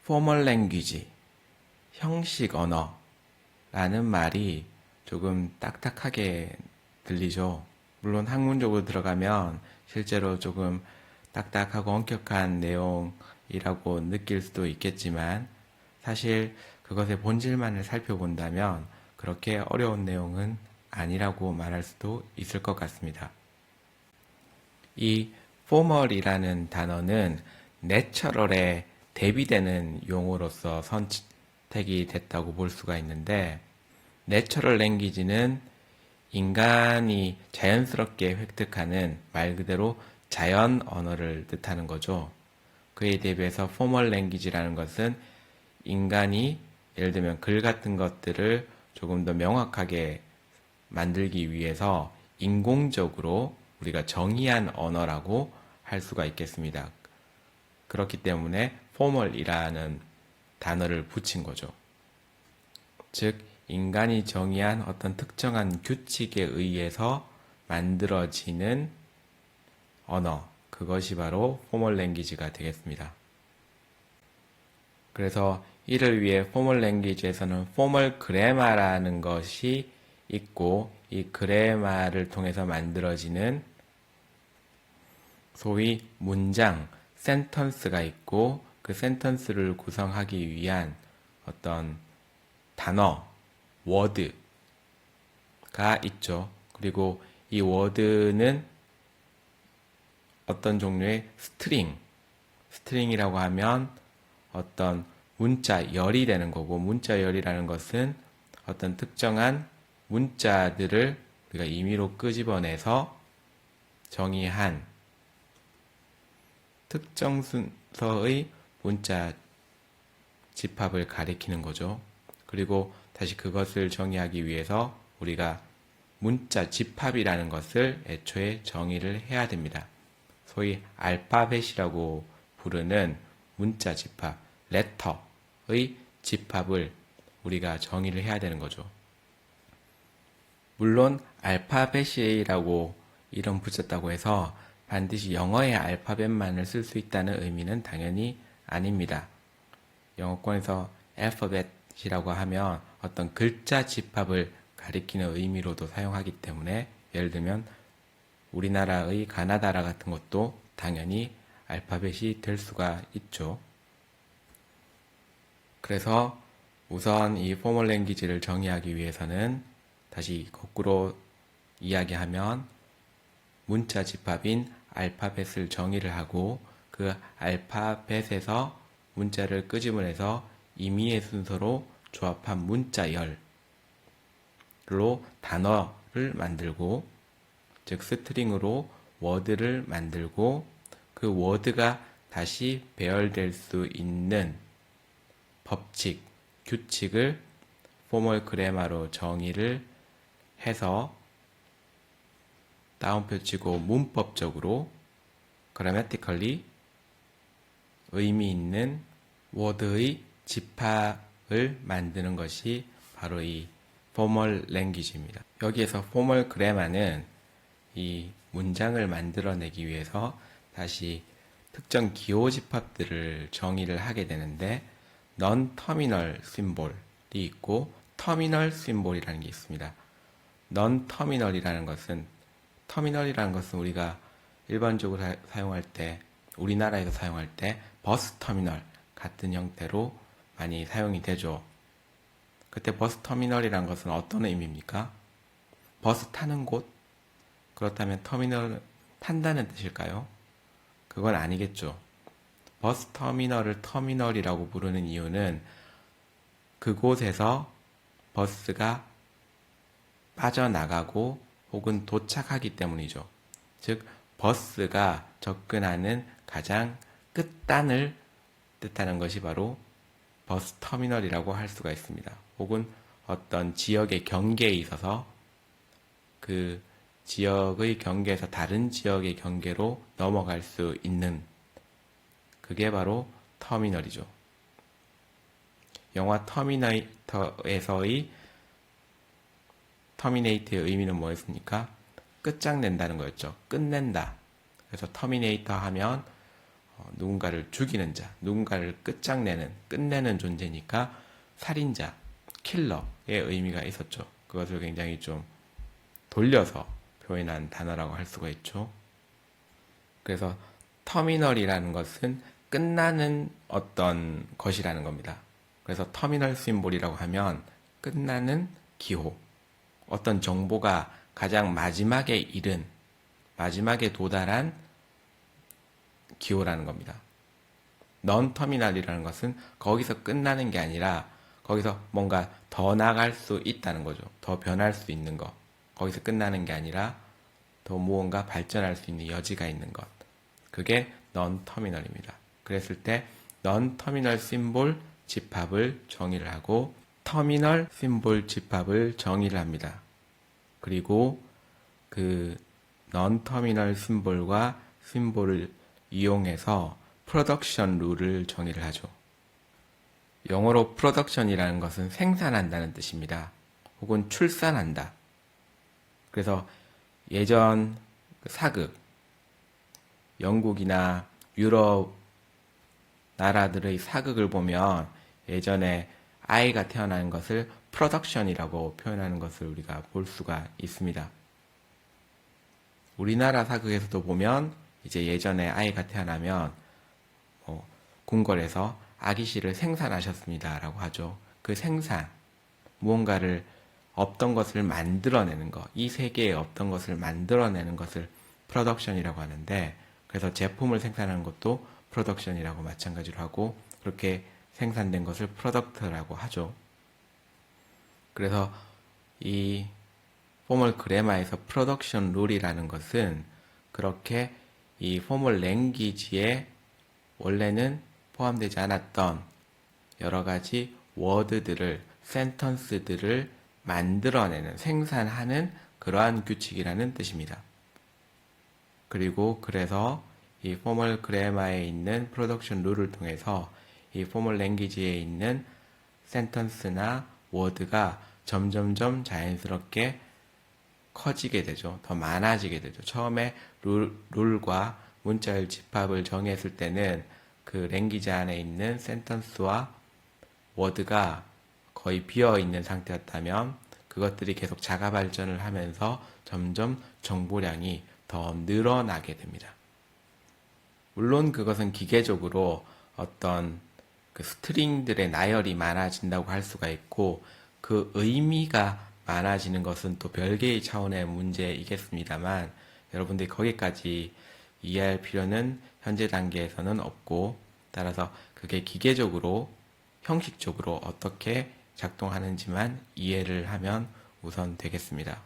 formal language, 형식 언어라는 말이 조금 딱딱하게 들리죠. 물론 학문적으로 들어가면 실제로 조금 딱딱하고 엄격한 내용이라고 느낄 수도 있겠지만 사실 그것의 본질만을 살펴본다면 그렇게 어려운 내용은 아니라고 말할 수도 있을 것 같습니다. 이 formal이라는 단어는 natural에 대비되는 용어로서 선택이 됐다고 볼 수가 있는데 내추럴 랭귀지는 인간이 자연스럽게 획득하는 말 그대로 자연 언어를 뜻하는 거죠. 그에 대비해서 포멀 랭귀지라는 것은 인간이 예를 들면 글 같은 것들을 조금 더 명확하게 만들기 위해서 인공적으로 우리가 정의한 언어라고 할 수가 있겠습니다. 그렇기 때문에 포멀이라는 단어를 붙인 거죠. 즉 인간이 정의한 어떤 특정한 규칙에 의해서 만들어지는 언어, 그것이 바로 포멀 랭귀지가 되겠습니다. 그래서 이를 위해 포멀 랭귀지에서는 포멀 그래마라는 것이 있고 이 그래마를 통해서 만들어지는 소위 문장, 센턴스가 있고 그 센턴스를 구성하기 위한 어떤 단어, 워드가 있죠. 그리고 이 워드는 어떤 종류의 스트링이라고 하면 어떤 문자열이 되는 거고 문자열이라는 것은 어떤 특정한 문자들을 우리가 임의로 끄집어내서 정의한 특정 순서의 문자 집합을 가리키는 거죠. 그리고 다시 그것을 정의하기 위해서 우리가 문자 집합이라는 것을 애초에 정의를 해야 됩니다. 소위 알파벳이라고 부르는 문자 집합, 레터의 집합을 우리가 정의를 해야 되는 거죠. 물론 알파벳이라고 이름 붙였다고 해서 반드시 영어의 알파벳만을 쓸 수 있다는 의미는 당연히 아닙니다. 영어권에서 알파벳이라고 하면 어떤 글자 집합을 가리키는 의미로도 사용하기 때문에 예를 들면 우리나라의 가나다라 같은 것도 당연히 알파벳이 될 수가 있죠. 그래서 우선 이 포멀 랭귀지를 정의하기 위해서는 다시 거꾸로 이야기하면 문자 집합인 알파벳을 정의를 하고 그 알파벳에서 문자를 끄집어내서 임의의 순서로 조합한 문자열로 단어를 만들고 즉 스트링으로 워드를 만들고 그 워드가 다시 배열될 수 있는 법칙, 규칙을 포멀 그래마로 정의를 해서 다운표 치고 문법적으로 grammatically 의미 있는 워드의 집합을 만드는 것이 바로 이 포멀 랭귀지입니다. 여기에서 포멀 그래마는 이 문장을 만들어내기 위해서 다시 특정 기호 집합들을 정의를 하게 되는데 non-terminal symbol이 있고 terminal symbol이라는 게 있습니다. non-terminal이라는 것은 우리가 일반적으로 사용할 때 우리나라에서 사용할 때 버스 터미널 같은 형태로 많이 사용이 되죠. 그때 버스 터미널이라는 것은 어떤 의미입니까? 버스 타는 곳? 그렇다면 터미널 탄다는 뜻일까요? 그건 아니겠죠. 버스 터미널을 터미널이라고 부르는 이유는 그곳에서 버스가 빠져나가고 혹은 도착하기 때문이죠. 즉 버스가 접근하는 가장 끝단을 뜻하는 것이 바로 버스 터미널이라고 할 수가 있습니다. 혹은 어떤 지역의 경계에 있어서 그 지역의 경계에서 다른 지역의 경계로 넘어갈 수 있는 그게 바로 터미널이죠. 영화 터미네이터에서의 터미네이트의 의미는 뭐였습니까? 끝장낸다는 거였죠. 끝낸다. 그래서 터미네이터 하면 누군가를 죽이는 자, 누군가를 끝내는 존재니까 살인자, 킬러의 의미가 있었죠. 그것을 굉장히 좀 돌려서 표현한 단어라고 할 수가 있죠. 그래서 터미널이라는 것은 끝나는 어떤 것이라는 겁니다. 그래서 터미널 심볼이라고 하면 끝나는 기호, 어떤 정보가 가장 마지막에 도달한 기호라는 겁니다. 넌 터미널이라는 것은 거기서 끝나는 게 아니라 거기서 뭔가 더 나갈 수 있다는 거죠. 더 변할 수 있는 것. 거기서 끝나는 게 아니라 더 무언가 발전할 수 있는 여지가 있는 것. 그게 넌 터미널입니다. 그랬을 때 넌 터미널 심볼 집합을 정의를 하고 터미널 심볼 집합을 정의를 합니다. 그리고 그 넌 터미널 심볼과 심볼을 이용해서 프로덕션 룰을 정의를 하죠. 영어로 프로덕션이라는 것은 생산한다는 뜻입니다. 혹은 출산한다. 그래서 예전 사극, 영국이나 유럽 나라들의 사극을 보면 예전에 아이가 태어나는 것을 프로덕션이라고 표현하는 것을 우리가 볼 수가 있습니다. 우리나라 사극에서도 보면 이제 예전에 아이가 태어나면 궁궐에서 아기씨를 생산하셨습니다 라고 하죠. 그 생산, 무언가를 없던 것을 만들어내는 것, 이 세계에 없던 것을 만들어내는 것을 프로덕션이라고 하는데, 그래서 제품을 생산하는 것도 프로덕션이라고 마찬가지로 하고, 그렇게 생산된 것을 프로덕트라고 하죠. 그래서 이 포멀 그래마에서 프로덕션 룰이라는 것은 그렇게 이 포멀 랭귀지에 원래는 포함되지 않았던 여러 가지 워드들을, 센턴스들을 만들어내는, 생산하는 그러한 규칙이라는 뜻입니다. 그리고 그래서 이 포멀 그래마에 있는 프로덕션 룰을 통해서 이 포멀 랭귀지에 있는 센턴스나 워드가 점점점 자연스럽게 커지게 되죠. 더 많아지게 되죠. 처음에 룰과 문자열 집합을 정했을 때는 그 랭귀지 안에 있는 센턴스와 워드가 거의 비어있는 상태였다면 그것들이 계속 자가 발전을 하면서 점점 정보량이 더 늘어나게 됩니다. 물론 그것은 기계적으로 어떤 그 스트링들의 나열이 많아진다고 할 수가 있고 그 의미가 많아지는 것은 또 별개의 차원의 문제이겠습니다만 여러분들이 거기까지 이해할 필요는 현재 단계에서는 없고 따라서 그게 기계적으로 형식적으로 어떻게 작동하는지만 이해를 하면 우선 되겠습니다.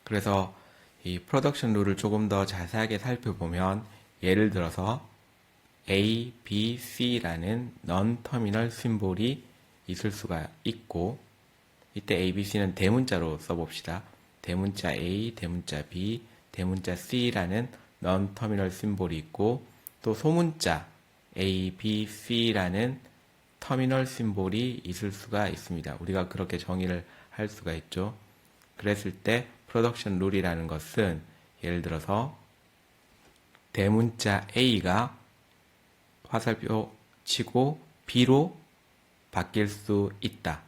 그래서 이 프로덕션 룰을 조금 더 자세하게 살펴보면 예를 들어서 A, B, C라는 non 터미널 심볼이 있을 수가 있고 이때 A, B, C는 대문자로 써봅시다. 대문자 A, 대문자 B, 대문자 C라는 non 터미널 심볼이 있고 또 소문자 A, B, C라는 터미널 심볼이 있을 수가 있습니다. 우리가 그렇게 정의를 할 수가 있죠. 그랬을 때 프로덕션 룰이라는 것은 예를 들어서 대문자 A가 화살표 치고 B로 바뀔 수 있다.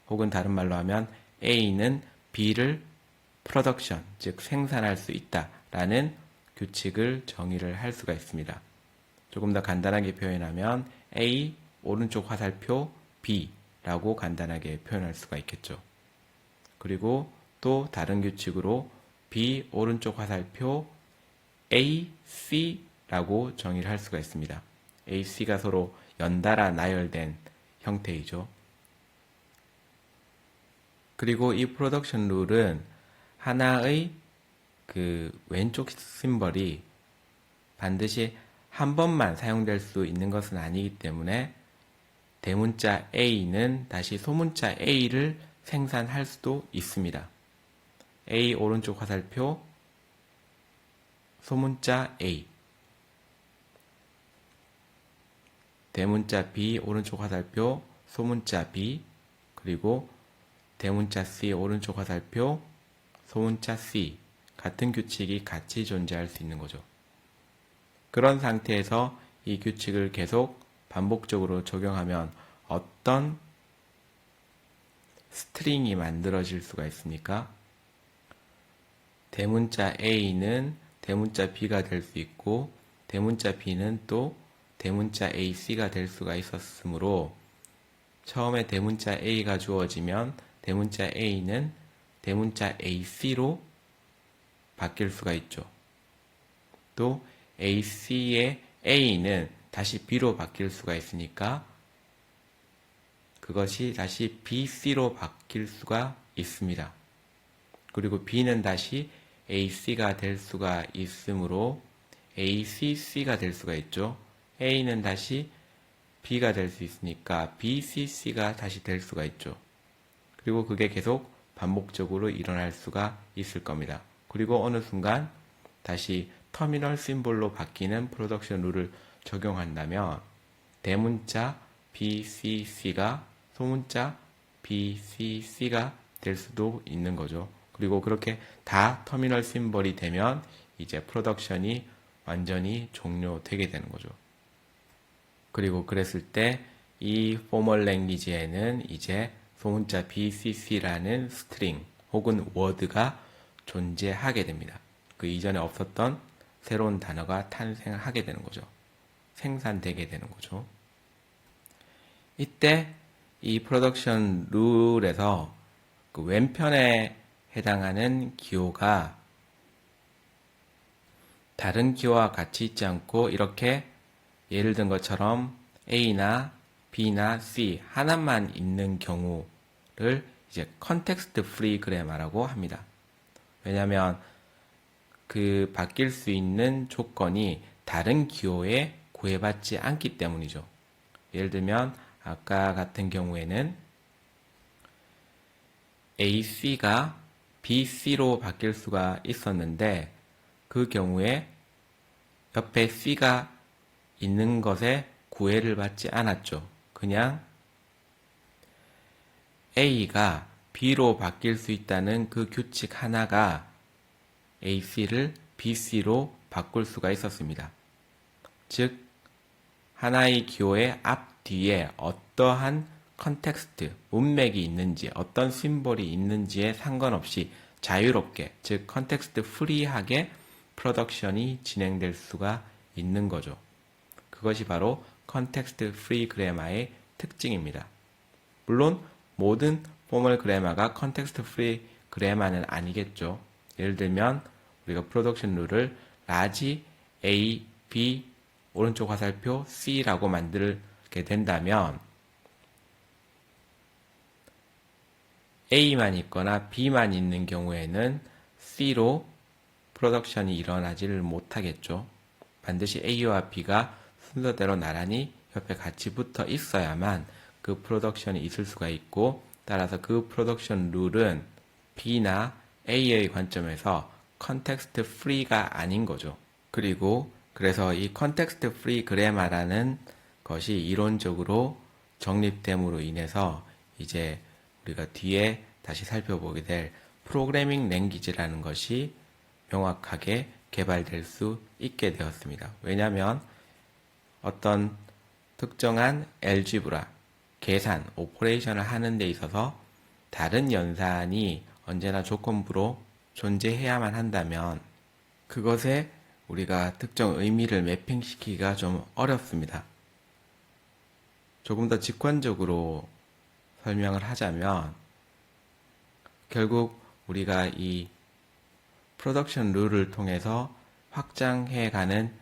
혹은 다른 말로 하면 A는 B를 프로덕션, 즉 생산할 수 있다. 라는 규칙을 정의를 할 수가 있습니다. 조금 더 간단하게 표현하면 A 오른쪽 화살표 B라고 간단하게 표현할 수가 있겠죠. 그리고 또 다른 규칙으로 B 오른쪽 화살표 A, C라고 정의를 할 수가 있습니다. A, C가 서로 연달아 나열된 형태이죠. 그리고 이 프로덕션 룰은 하나의 그 왼쪽 심벌이 반드시 한 번만 사용될 수 있는 것은 아니기 때문에 대문자 A는 다시 소문자 A를 생산할 수도 있습니다. A 오른쪽 화살표 소문자 A 대문자 B 오른쪽 화살표 소문자 B 그리고 대문자 C 오른쪽 화살표 소문자 C 같은 규칙이 같이 존재할 수 있는 거죠. 그런 상태에서 이 규칙을 계속 반복적으로 적용하면 어떤 스트링이 만들어질 수가 있습니까? 대문자 A는 대문자 B가 될 수 있고 대문자 B는 또 대문자 AC가 될 수가 있었으므로 처음에 대문자 A가 주어지면 대문자 A는 대문자 AC로 바뀔 수가 있죠. 또 AC의 A는 다시 B로 바뀔 수가 있으니까 그것이 다시 BC로 바뀔 수가 있습니다. 그리고 B는 다시 AC가 될 수가 있으므로 ACC가 될 수가 있죠. A는 다시 B가 될 수 있으니까 BCC가 다시 될 수가 있죠. 그리고 그게 계속 반복적으로 일어날 수가 있을 겁니다. 그리고 어느 순간 다시 터미널 심볼로 바뀌는 프로덕션 룰을 적용한다면 대문자 BCC가 소문자 BCC가 될 수도 있는 거죠. 그리고 그렇게 다 터미널 심볼이 되면 이제 프로덕션이 완전히 종료되게 되는 거죠. 그리고 그랬을 때 이 포멀 랭귀지에는 이제 소문자 BCC라는 스트링 혹은 워드가 존재하게 됩니다. 그 이전에 없었던 새로운 단어가 탄생하게 되는 거죠. 생산되게 되는 거죠. 이때 이 프로덕션 룰에서 그 왼편에 해당하는 기호가 다른 기호와 같이 있지 않고 이렇게 예를 든 것처럼 A나 B나 C 하나만 있는 경우를 이제 컨텍스트 프리 그래머라고 합니다. 왜냐하면 그 바뀔 수 있는 조건이 다른 기호에 구애받지 않기 때문이죠. 예를 들면 아까 같은 경우에는 AC가 BC로 바뀔 수가 있었는데 그 경우에 옆에 C가 있는 것에 구애를 받지 않았죠. 그냥 A가 B로 바뀔 수 있다는 그 규칙 하나가 AC를 BC로 바꿀 수가 있었습니다. 즉 하나의 기호의 앞 뒤에 어떠한 컨텍스트, 문맥이 있는지, 어떤 심볼이 있는지에 상관없이 자유롭게, 즉 컨텍스트 프리하게 프로덕션이 진행될 수가 있는 거죠. 그것이 바로 컨텍스트 프리 그래마의 특징입니다. 물론 모든 포멀 그래마가 컨텍스트 프리 그래마는 아니겠죠. 예를 들면 우리가 프로덕션 룰을 라지 A, B, 오른쪽 화살표 C라고 만들게 된다면 A만 있거나 B만 있는 경우에는 C로 프로덕션이 일어나지를 못하겠죠. 반드시 A와 B가 순서대로 나란히 옆에 같이 붙어 있어야만 그 프로덕션이 있을 수가 있고 따라서 그 프로덕션 룰은 B나 A의 관점에서 컨텍스트 프리가 아닌 거죠. 그리고 그래서 이 컨텍스트 프리 그래마라는 것이 이론적으로 정립됨으로 인해서 이제 우리가 뒤에 다시 살펴보게 될 프로그래밍 랭귀지라는 것이 명확하게 개발될 수 있게 되었습니다. 왜냐하면 어떤 특정한 알지브라, 계산, 오퍼레이션을 하는 데 있어서 다른 연산이 언제나 조건부로 존재해야만 한다면 그것에 우리가 특정 의미를 매핑시키기가 좀 어렵습니다. 조금 더 직관적으로 설명을 하자면 결국 우리가 이 프로덕션 룰을 통해서 확장해가는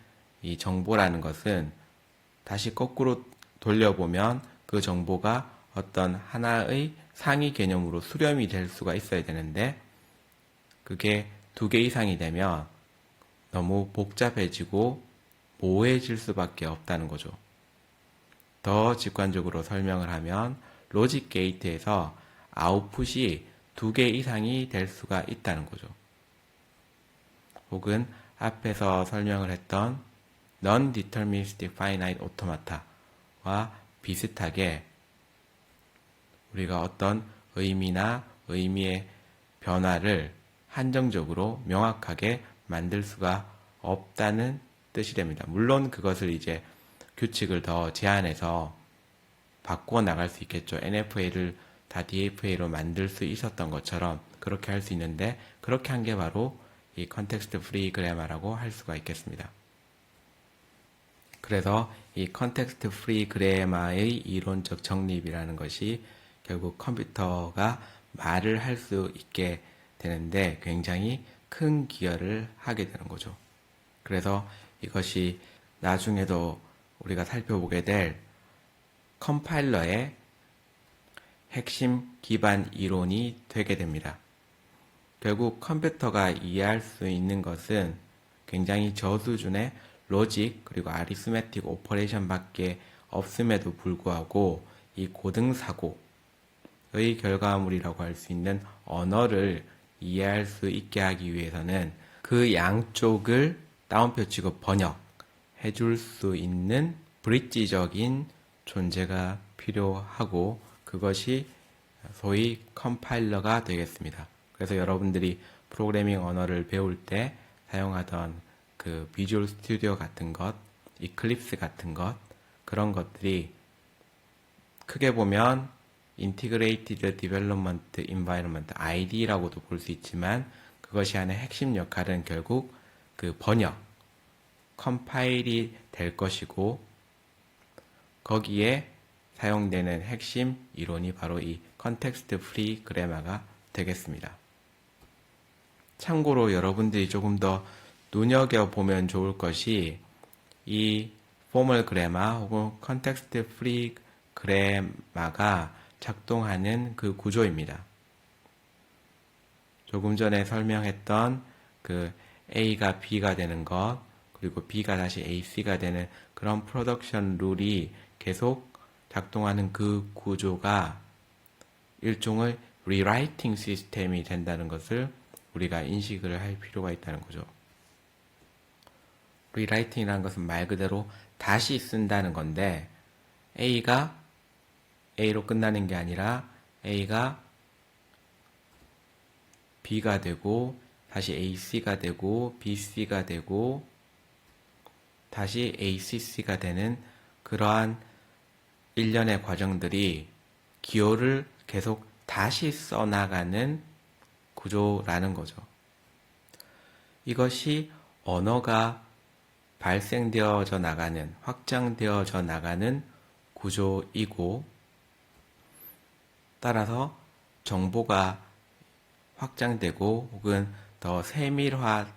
이 정보라는 것은 다시 거꾸로 돌려보면 그 정보가 어떤 하나의 상위 개념으로 수렴이 될 수가 있어야 되는데 그게 2개 이상이 되면 너무 복잡해지고 모호해질 수밖에 없다는 거죠. 더 직관적으로 설명을 하면 로직 게이트에서 아웃풋이 2개 이상이 될 수가 있다는 거죠. 혹은 앞에서 설명을 했던 Non-Deterministic Finite Automata와 비슷하게 우리가 어떤 의미나 의미의 변화를 한정적으로 명확하게 만들 수가 없다는 뜻이 됩니다. 물론 그것을 이제 규칙을 더 제한해서 바꾸어 나갈 수 있겠죠. NFA를 다 DFA로 만들 수 있었던 것처럼 그렇게 할 수 있는데, 그렇게 한 게 바로 이 컨텍스트 프리 그래마라고 할 수가 있겠습니다. 그래서 이 컨텍스트 프리 그래마의 이론적 정립이라는 것이 결국 컴퓨터가 말을 할 수 있게 되는데 굉장히 큰 기여를 하게 되는 거죠. 그래서 이것이 나중에도 우리가 살펴보게 될 컴파일러의 핵심 기반 이론이 되게 됩니다. 결국 컴퓨터가 이해할 수 있는 것은 굉장히 저수준의 로직 그리고 아리스메틱 오퍼레이션 밖에 없음에도 불구하고 이 고등사고의 결과물이라고 할 수 있는 언어를 이해할 수 있게 하기 위해서는 그 양쪽을 따옴표 치고 번역해 줄 수 있는 브릿지적인 존재가 필요하고, 그것이 소위 컴파일러가 되겠습니다. 그래서 여러분들이 프로그래밍 언어를 배울 때 사용하던 그 비주얼 스튜디오 같은 것, 이클립스 같은 것, 그런 것들이 크게 보면 Integrated Development Environment, ID라고도 볼 수 있지만, 그것이 하는 핵심 역할은 결국 그 번역, 컴파일이 될 것이고, 거기에 사용되는 핵심 이론이 바로 이 컨텍스트 프리 그래마가 되겠습니다. 참고로 여러분들이 조금 더 눈여겨보면 좋을 것이 이 포멀 그래마 혹은 컨텍스트 프리 그래마가 작동하는 그 구조입니다. 조금 전에 설명했던 그 A가 B가 되는 것, 그리고 B가 다시 AC가 되는 그런 프로덕션 룰이 계속 작동하는 그 구조가 일종의 리라이팅 시스템이 된다는 것을 우리가 인식을 할 필요가 있다는 거죠. 리라이팅이라는 것은 말 그대로 다시 쓴다는 건데, A가 A로 끝나는 게 아니라 A가 B가 되고 다시 AC가 되고 BC가 되고 다시 ACC가 되는 그러한 일련의 과정들이 기호를 계속 다시 써나가는 구조라는 거죠. 이것이 언어가 발생되어져 나가는, 확장되어져 나가는 구조이고, 따라서 정보가 확장되고 혹은 더 세밀화되는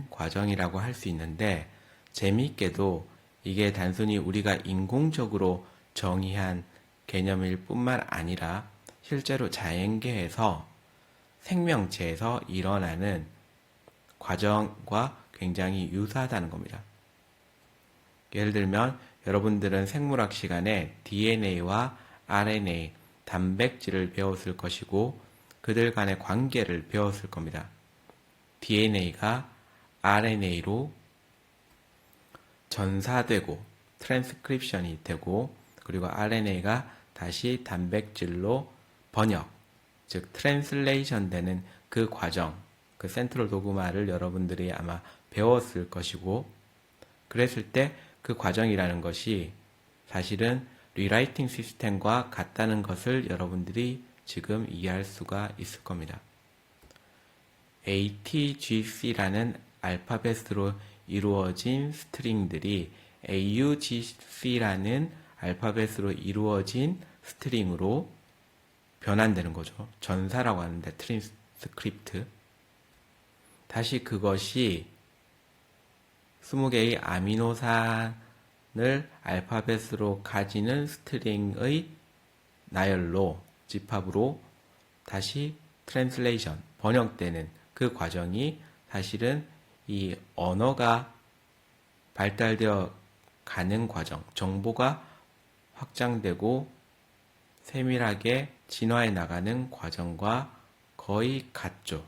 과정이라고 할 수 있는데, 재미있게도 이게 단순히 우리가 인공적으로 정의한 개념일 뿐만 아니라 실제로 자연계에서 생명체에서 일어나는 과정과 굉장히 유사하다는 겁니다. 예를 들면 여러분들은 생물학 시간에 DNA와 RNA, 단백질을 배웠을 것이고 그들 간의 관계를 배웠을 겁니다. DNA가 RNA로 전사되고 트랜스크립션이 되고, 그리고 RNA가 다시 단백질로 번역, 즉 트랜슬레이션 되는 그 과정, 그 센트럴 도그마를 여러분들이 아마 배웠을 것이고, 그랬을 때 그 과정이라는 것이 사실은 리라이팅 시스템과 같다는 것을 여러분들이 지금 이해할 수가 있을 겁니다. ATGC라는 알파벳으로 이루어진 스트링들이 AUGC라는 알파벳으로 이루어진 스트링으로 변환되는 거죠. 전사라고 하는데 트랜스크립트. 다시 그것이 20개의 아미노산을 알파벳으로 가지는 스트링의 나열로, 집합으로 다시 트랜슬레이션, 번역되는 그 과정이 사실은 이 언어가 발달되어 가는 과정, 정보가 확장되고 세밀하게 진화해 나가는 과정과 거의 같죠.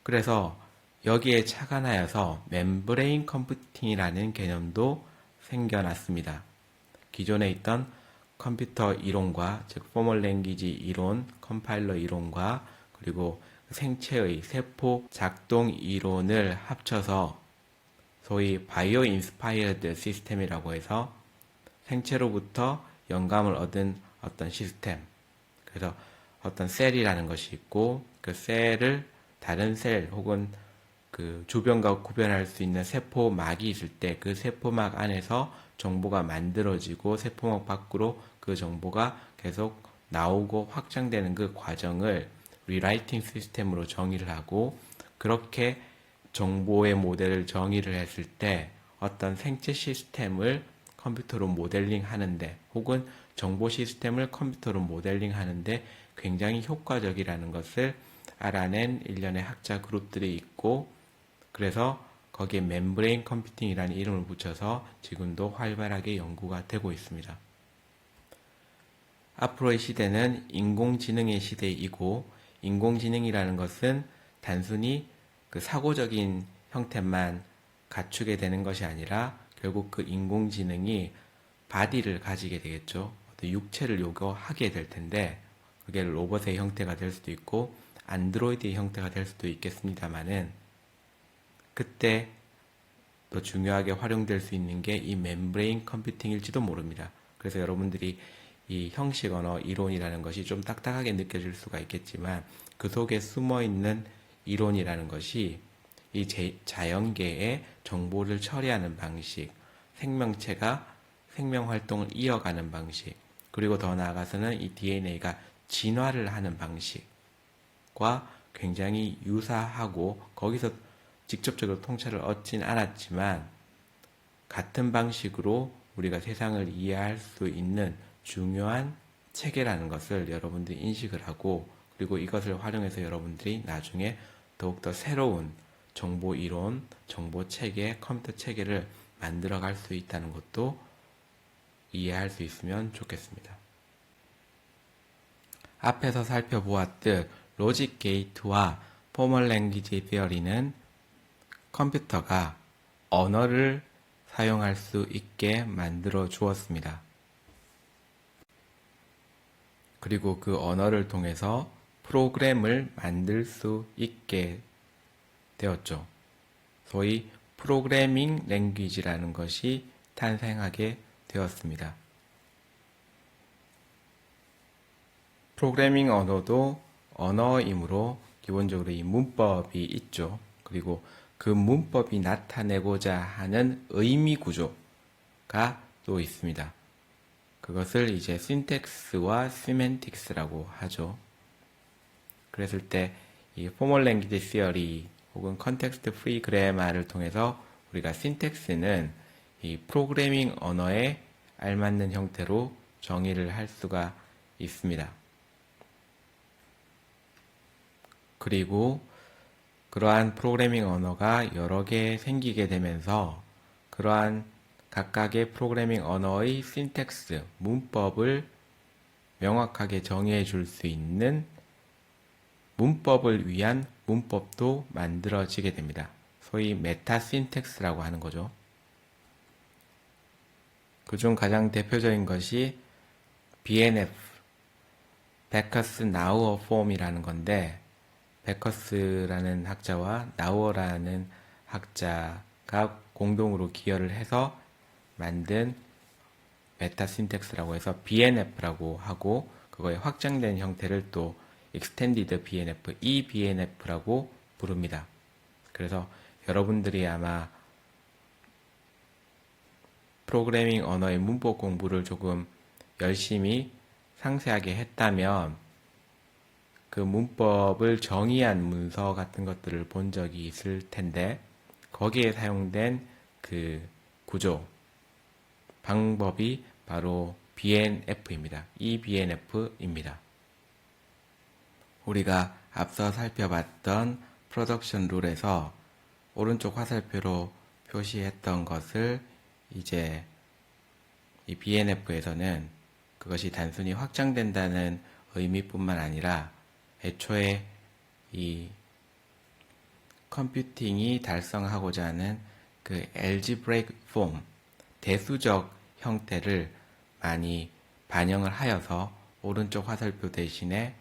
그래서 여기에 착안하여서 멤브레인 컴퓨팅이라는 개념도 생겨났습니다. 기존에 있던 컴퓨터 이론과, 즉 포멀 랭귀지 이론, 컴파일러 이론과, 그리고 생체의 세포 작동 이론을 합쳐서 소위 바이오 인스파이어드 시스템이라고 해서 생체로부터 영감을 얻은 어떤 시스템. 그래서 어떤 셀이라는 것이 있고 그 셀을 다른 셀 혹은 그 주변과 구별할 수 있는 세포막이 있을 때 그 세포막 안에서 정보가 만들어지고 세포막 밖으로 그 정보가 계속 나오고 확장되는 그 과정을 리라이팅 시스템으로 정의를 하고, 그렇게 정보의 모델을 정의를 했을 때 어떤 생체 시스템을 컴퓨터로 모델링 하는데 혹은 정보 시스템을 컴퓨터로 모델링 하는데 굉장히 효과적이라는 것을 알아낸 일련의 학자 그룹들이 있고, 그래서 거기에 멤브레인 컴퓨팅이라는 이름을 붙여서 지금도 활발하게 연구가 되고 있습니다. 앞으로의 시대는 인공지능의 시대이고, 인공지능이라는 것은 단순히 그 사고적인 형태만 갖추게 되는 것이 아니라 결국 그 인공지능이 바디를 가지게 되겠죠. 어떤 육체를 요구하게 될 텐데 그게 로봇의 형태가 될 수도 있고 안드로이드의 형태가 될 수도 있겠습니다만은, 그때 또 중요하게 활용될 수 있는 게 이 멤브레인 컴퓨팅일지도 모릅니다. 그래서 여러분들이 이 형식 언어 이론이라는 것이 좀 딱딱하게 느껴질 수가 있겠지만 그 속에 숨어 있는 이론이라는 것이 이 자연계의 정보를 처리하는 방식, 생명체가 생명 활동을 이어가는 방식, 그리고 더 나아가서는 이 DNA가 진화를 하는 방식과 굉장히 유사하고, 거기서 직접적으로 통찰을 얻진 않았지만 같은 방식으로 우리가 세상을 이해할 수 있는 중요한 체계라는 것을 여러분들이 인식을 하고, 그리고 이것을 활용해서 여러분들이 나중에 더욱더 새로운 정보 이론, 정보 체계, 컴퓨터 체계를 만들어 갈 수 있다는 것도 이해할 수 있으면 좋겠습니다. 앞에서 살펴보았듯 로직 게이트와 포멀 랭귀지 티어리는 컴퓨터가 언어를 사용할 수 있게 만들어 주었습니다. 그리고 그 언어를 통해서 프로그램을 만들 수 있게 되었죠. 소위 프로그래밍 랭귀지라는 것이 탄생하게 되었습니다. 프로그래밍 언어도 언어이므로 기본적으로 이 문법이 있죠. 그리고 그 문법이 나타내고자 하는 의미 구조가 또 있습니다. 그것을 이제 신텍스와 시멘틱스라고 하죠. 그랬을 때 이 포멀 랭귀지 시어리 혹은 컨텍스트 프리 그래마를 통해서 우리가 신텍스는 이 프로그래밍 언어에 알맞는 형태로 정의를 할 수가 있습니다. 그리고 그러한 프로그래밍 언어가 여러 개 생기게 되면서 그러한 각각의 프로그래밍 언어의 신텍스, 문법을 명확하게 정의해 줄 수 있는 문법을 위한 문법도 만들어지게 됩니다. 소위 메타 신텍스라고 하는 거죠. 그중 가장 대표적인 것이 BNF, 베커스 나우어 폼이라는 건데, 베커스라는 학자와 나우어라는 학자가 공동으로 기여를 해서 만든 메타 신텍스라고 해서 BNF라고 하고, 그거의 확장된 형태를 또 Extended BNF, eBNF라고 부릅니다. 그래서 여러분들이 아마 프로그래밍 언어의 문법 공부를 조금 열심히 상세하게 했다면 그 문법을 정의한 문서 같은 것들을 본 적이 있을 텐데, 거기에 사용된 그 구조, 방법이 바로 BNF입니다. eBNF입니다. 우리가 앞서 살펴봤던 프로덕션 룰에서 오른쪽 화살표로 표시했던 것을 이제 이 BNF에서는 그것이 단순히 확장된다는 의미뿐만 아니라 애초에 이 컴퓨팅이 달성하고자 하는 그 algebraic form, 대수적 형태를 많이 반영을 하여서 오른쪽 화살표 대신에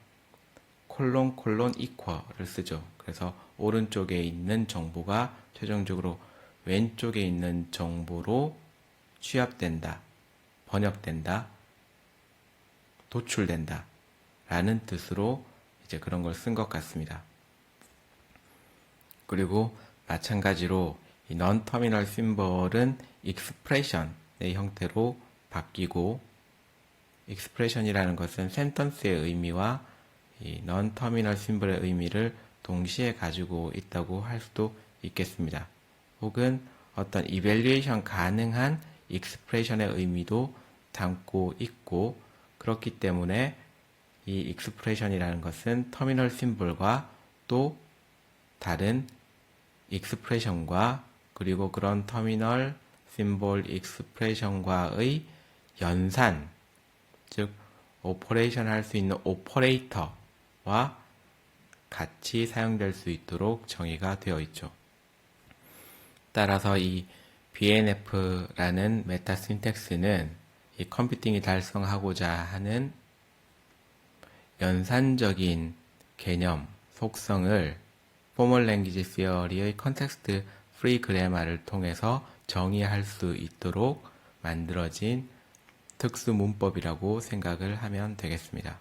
콜론 equal을 쓰죠. 그래서 오른쪽에 있는 정보가 최종적으로 왼쪽에 있는 정보로 취합된다, 번역된다, 도출된다 라는 뜻으로 이제 그런 걸 쓴 것 같습니다. 그리고 마찬가지로 이 non-terminal symbol은 expression의 형태로 바뀌고, expression이라는 것은 sentence의 의미와 이 non-terminal symbol의 의미를 동시에 가지고 있다고 할 수도 있겠습니다. 혹은 어떤 evaluation 가능한 expression의 의미도 담고 있고, 그렇기 때문에 이 expression이라는 것은 터미널 심볼과 또 다른 expression과 그리고 그런 터미널 심볼 expression과의 연산, 즉 오퍼레이션 할 수 있는 오퍼레이터와 같이 사용될 수 있도록 정의가 되어 있죠. 따라서 이 BNF라는 메타 신텍스는 이 컴퓨팅이 달성하고자 하는 연산적인 개념, 속성을 포멀 랭귀지 시어리의 컨텍스트 프리 그래마를 통해서 정의할 수 있도록 만들어진 특수 문법이라고 생각을 하면 되겠습니다.